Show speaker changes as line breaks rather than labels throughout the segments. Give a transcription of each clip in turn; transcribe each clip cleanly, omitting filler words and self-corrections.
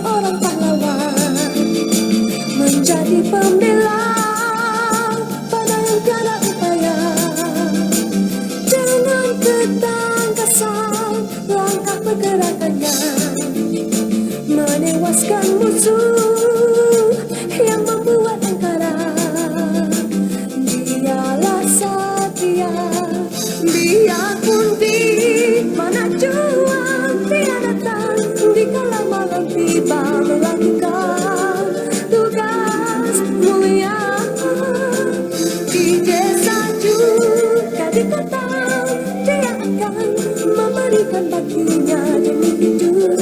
seorang pahlawan, menjadi pembela pada segala upaya. Dengan ketangkasan langkah pergerakannya, menewaskan musuh yang membuat angkara. Dialah Satria, biarpun di mana jua dia datang, di kala malam tiba melakukan tugas mulia. Di desa juga di kota, dia akan memberikan baginya demi hidup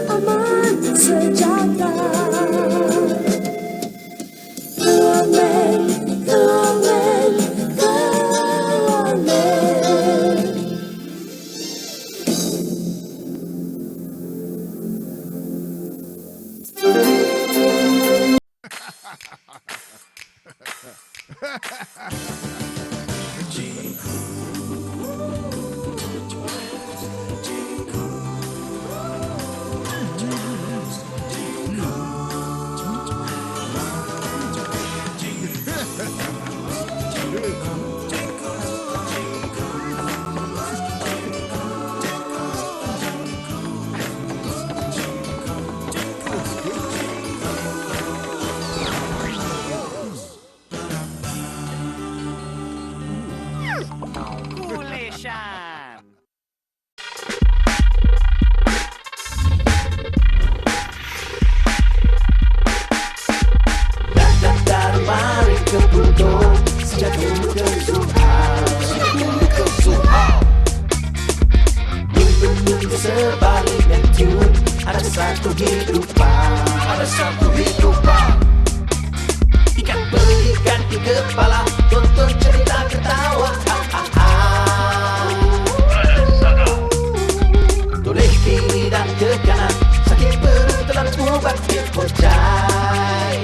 aman sejahtera. Keluarmen, keluarmen, keluarmen.
Sebaliknya tune, ada satu hidupan. Ikan berikan di kepala, tonton cerita ketawa. Toleh kiri dan ke kanan, sakit perut telan ubat dipocai.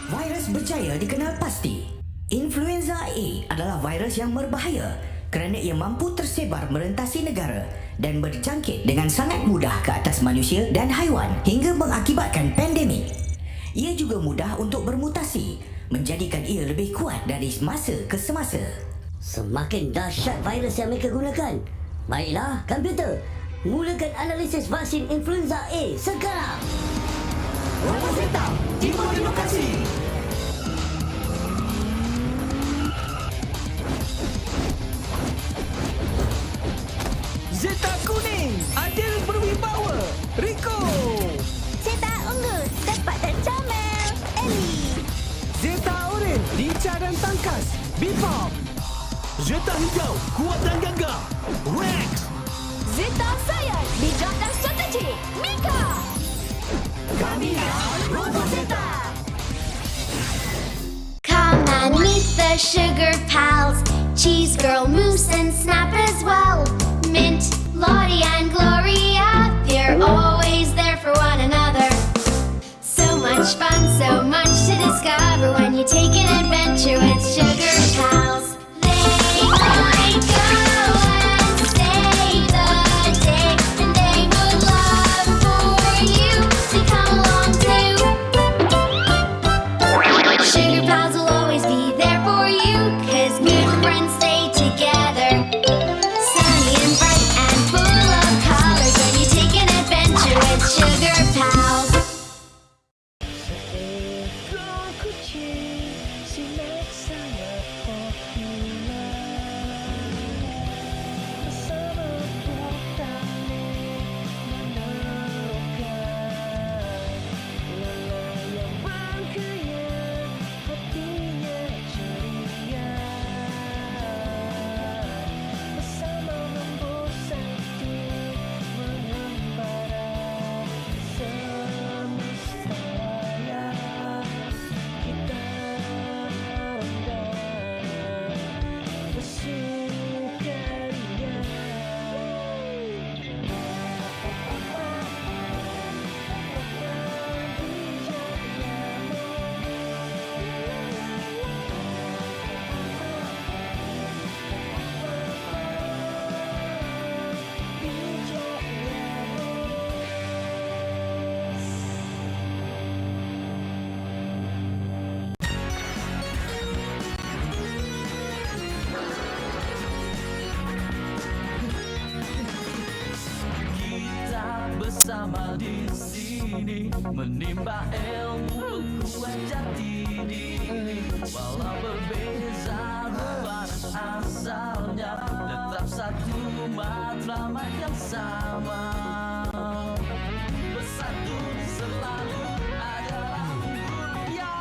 Virus berjaya dikenal pasti. Influenza A adalah virus yang berbahaya kerana ia mampu tersebar merentasi negara dan berjangkit dengan sangat mudah ke atas manusia dan haiwan hingga mengakibatkan pandemik. Ia juga mudah untuk bermutasi, menjadikan ia lebih kuat dari masa ke semasa.
Semakin dahsyat virus yang mereka gunakan. Baiklah, komputer, mulakan analisis vaksin influenza A sekarang.
Warna hitam, timbul di lokasi.
Zeta kuning, adil berwibawa, Rico.
Zeta ungu, tepat dan comel, Ellie.
Zeta oren, lincah dan tangkas, Bebop. Zeta hijau, kuat dan gagah, Rex.
Zeta sayang, bijak dan strategik, Mika.
Kamilah Robot Zeta.
Come and meet the sugar pals, Cheese Girl, Moose and Snap as well. Mint, Lottie and Gloria, they're always there for one another. So much fun, so much to discover when you take an adventure with sugar pals. They might go and save the day, and they would love for you to come along too. Sugar pals will always be there for you, 'cause mutant friends stay together. Sunny and bright and full of colors when you take an adventure with sugar pals.
Seekor kucing sinar
bersama di sini, menimba ilmu pengkuat jati diri. Walau berbeza batas asalnya, tetap satu matlamat yang sama. Bersatu selalu adalah dunia.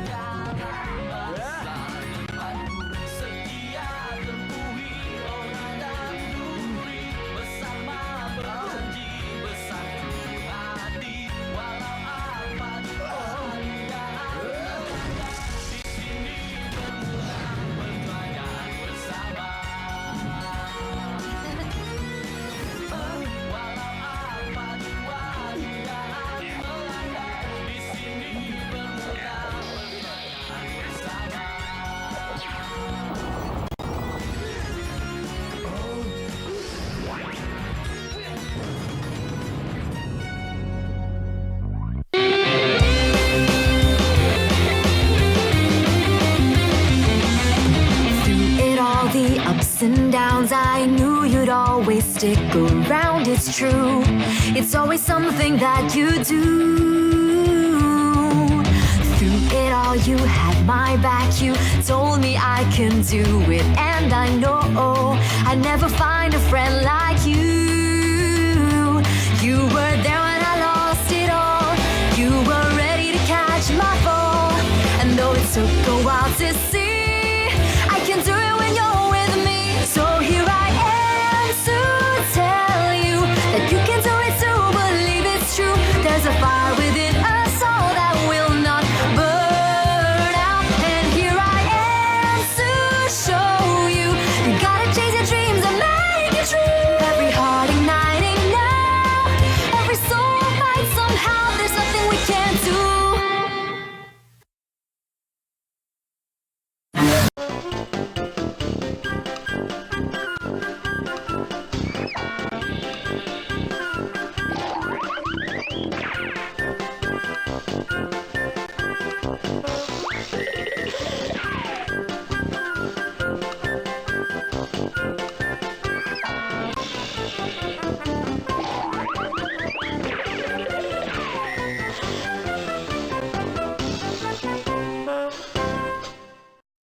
Jangan masa depanku, setia temui orang dan duri. Bersama berjanji, bersatu hati, walau apa keadaan. Di sini bermula perjuangan bersama. Walau apa dua dugaan melanda, di sini bermula perjuangan bersama.
Through it all, the ups and downs, I knew you'd always stick around. It's true, it's always something that you do. Through it all, you had my back. You told me I can do it, and I know I'd never find a friend like you. You were there when I lost it all. You were ready to catch my fall, and though it took a while to see